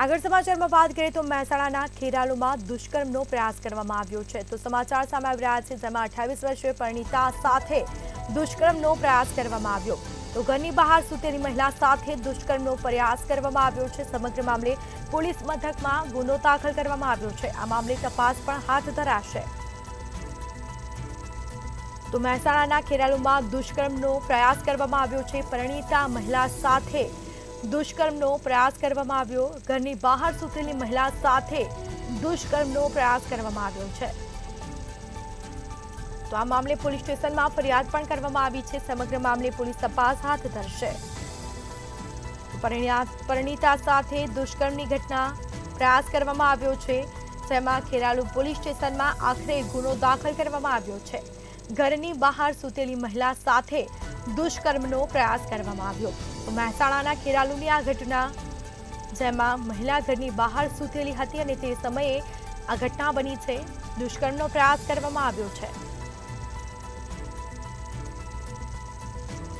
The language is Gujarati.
આગળ સમાચારમાં વાત કરીએ તો મહેસાણાના ખેરાલુમાં દુષ્કર્મનો પ્રયાસ કરવામાં આવ્યો છે તો સમાચાર સામે આવી રહ્યા છે જેમાં 28 વર્ષીય પરિણીતા સાથે દુષ્કર્મનો પ્રયાસ કરવામાં આવ્યો તો ઘરની બહાર સૂતેલી મહિલા સાથે દુષ્કર્મનો પ્રયાસ કરવામાં આવ્યો છે સમગ્ર મામલે પોલીસ મથકમાં ગુનો દાખલ કરવામાં આવ્યો છે આ મામલે તપાસ પણ હાથ ધરાશે તો મહેસાણાના ખેરાલુમાં દુષ્કર્મનો પ્રયાસ કરવામાં આવ્યો છે પરિણીતા મહિલા સાથે દુષ્કર્મનો પ્રયાસ કરવામાં આવ્યો ઘરની બહાર સૂતેલી મહિલા સાથે દુષ્કર્મનો પ્રયાસ કરવામાં આવ્યો છે તો આ મામલે પોલીસ સ્ટેશનમાં ફરિયાદ પણ કરવામાં આવી છે સમગ્ર મામલે પોલીસ તપાસ હાથ ધરશે પરિણીતા સાથે દુષ્કર્મની ઘટના પ્રયાસ કરવામાં આવ્યો છે જેમાં ખેરાલુ પોલીસ સ્ટેશનમાં આખરે ગુનો દાખલ કરવામાં આવ્યો છે ઘરની બહાર સૂતેલી મહિલા સાથે દુષ્કર્મનો પ્રયાસ કરવામાં આવ્યો તો મહેસાણાના ખેરાલુની આ ઘટના જેમાં મહિલા ઘરની બહાર સૂતેલી હતી અને તે સમયે આ ઘટના બની છે દુષ્કર્મનો પ્રયાસ કરવામાં આવ્યો છે